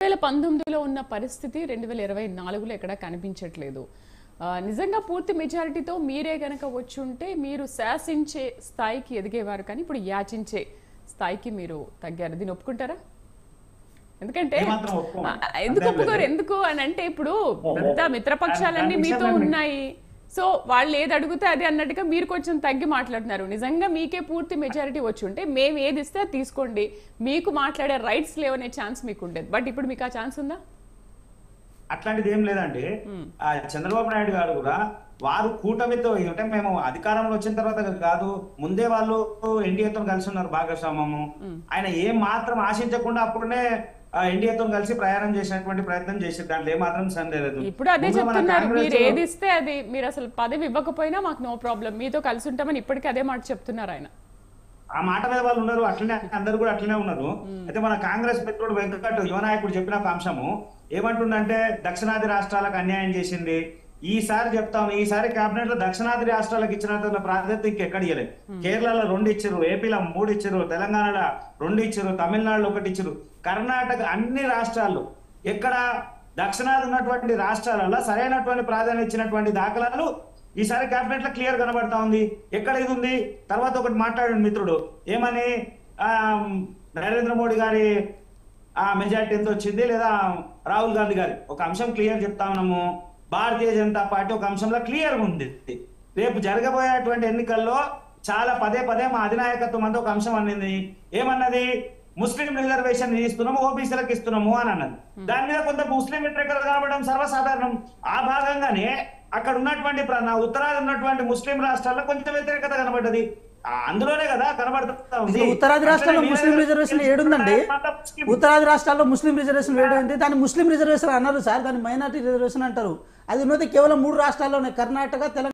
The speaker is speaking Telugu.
2019లో ఉన్న పరిస్థితి 2024లో ఎక్కడ కనిపించట్లేదు. నిజంగా పూర్తి మెజారిటీతో మీరే గనక వచ్చుంటే మీరు శాసించే స్థాయికి ఎదిగేవారు, కానీ ఇప్పుడు యాచించే స్థాయికి మీరు తగ్గారు. దీన్ని ఒప్పుకుంటారా? ఎందుకంటే ఎందుకు ఒప్పుకోరు? ఎందుకు అని అంటే ఇప్పుడు పెద్ద మిత్రపక్షాలన్నీ మీతో ఉన్నాయి. సో వాళ్ళు ఏది అడిగితే అది అన్నట్టుగా మీరు కొంచెం తగ్గి మాట్లాడుతున్నారు. నిజంగా మీకే పూర్తి మెజారిటీ వచ్చి ఉంటే మేము ఏది ఇస్తే అది తీసుకోండి, మీకు మాట్లాడే రైట్స్ లేవనే ఛాన్స్ మీకు ఉండేది. బట్ ఇప్పుడు మీకు ఆ ఛాన్స్ ఉందా? అట్లాంటిది ఏం లేదండి. చంద్రబాబు నాయుడు గారు కూడా వారు కూటమితో అంటే మేము అధికారంలో వచ్చిన తర్వాత కాదు, ముందే వాళ్ళు ఎన్డీఏతో కలిసి ఉన్నారు భాగస్వామ్యము. ఆయన ఏం మాత్రం ఆశించకుండా అప్పుడునే ఎన్డీఏతో కలిసి ప్రయాణం చేసినటువంటి ప్రయత్నం చేసారు. దాంట్లో ఏమాత్రం సందేహం. ఇప్పుడు అదే చెప్తున్నారు, మీరు ఏది ఇస్తే అది, మీరు అసలు పదవి ఇవ్వకపోయినా మాకు నో ప్రాబ్లం, మీతో కలిసి ఉంటామని ఇప్పటికీ అదే మాట చెప్తున్నారు ఆయన. ఆ మాట మీద వాళ్ళు ఉన్నారు, అట్లనే అందరు కూడా అట్లనే ఉన్నారు. అయితే మన కాంగ్రెస్ మిత్రుడు వెంకట్ యువనాయకుడు చెప్పిన ఒక అంశము ఏమంటుండంటే, దక్షిణాది రాష్ట్రాలకు అన్యాయం చేసింది. ఈసారి చెప్తాను, ఈసారి కేబినెట్ లో దక్షిణాది రాష్ట్రాలకు ఇచ్చినంత ప్రాధాన్యత ఇంకెక్కడ ఇవ్వలేదు. కేరళలో 2 ఇచ్చారు, ఏపీలో 3 ఇచ్చారు, తెలంగాణలో 2 ఇచ్చారు, తమిళనాడులో 1 ఇచ్చారు, కర్ణాటక అన్ని రాష్ట్రాల్లో ఎక్కడ దక్షిణాది ఉన్నటువంటి రాష్ట్రాలలో సరైనటువంటి ప్రాధాన్యత ఇచ్చినటువంటి దాఖలాలు ఈసారి కేబినెట్ లో క్లియర్ కనబడతా ఉంది. ఎక్కడ ఇది ఉంది? తర్వాత ఒకటి మాట్లాడాడు మిత్రుడు, ఏమని నరేంద్ర మోడీ గారి మెజారిటీ ఎంత వచ్చింది, లేదా రాహుల్ గాంధీ గారి ఒక అంశం క్లియర్ చెప్తా ఉన్నాము. భారతీయ జనతా పార్టీ ఒక అంశంలో క్లియర్ ఉంది. రేపు జరగబోయేటువంటి ఎన్నికల్లో చాలా పదే మా అధినాయకత్వం అంతా ఒక అంశం అన్నది. ఏమన్నది? ముస్లిం రిజర్వేషన్ ఇస్తున్నాము, ఓబీసీలకు ఇస్తున్నాము అని అన్నది. దాని మీద కొంత ముస్లిం వ్యతిరేకత కనబడడం సర్వసాధారణం. ఆ భాగంగానే అక్కడ ఉన్నటువంటి ఉత్తరాది ఉన్నటువంటి ముస్లిం రాష్ట్రాల్లో కొంచెం వ్యతిరేకత కనబడ్డది. అందులోనే కదా కనబడుతా ఉంది. ఉత్తరాది రాష్ట్రాల్లో ముస్లిం రిజర్వేషన్ ఏడుందండి? ఉత్తరాది రాష్ట్రాల్లో ముస్లిం రిజర్వేషన్ ఏడుంది. దాన్ని ముస్లిం రిజర్వేషన్ అన్నారు సార్, దాన్ని మైనార్టీ రిజర్వేషన్ అంటారు. అది ఉన్నది కేవలం 3 రాష్ట్రాల్లోనే, కర్ణాటక, తెలంగాణ.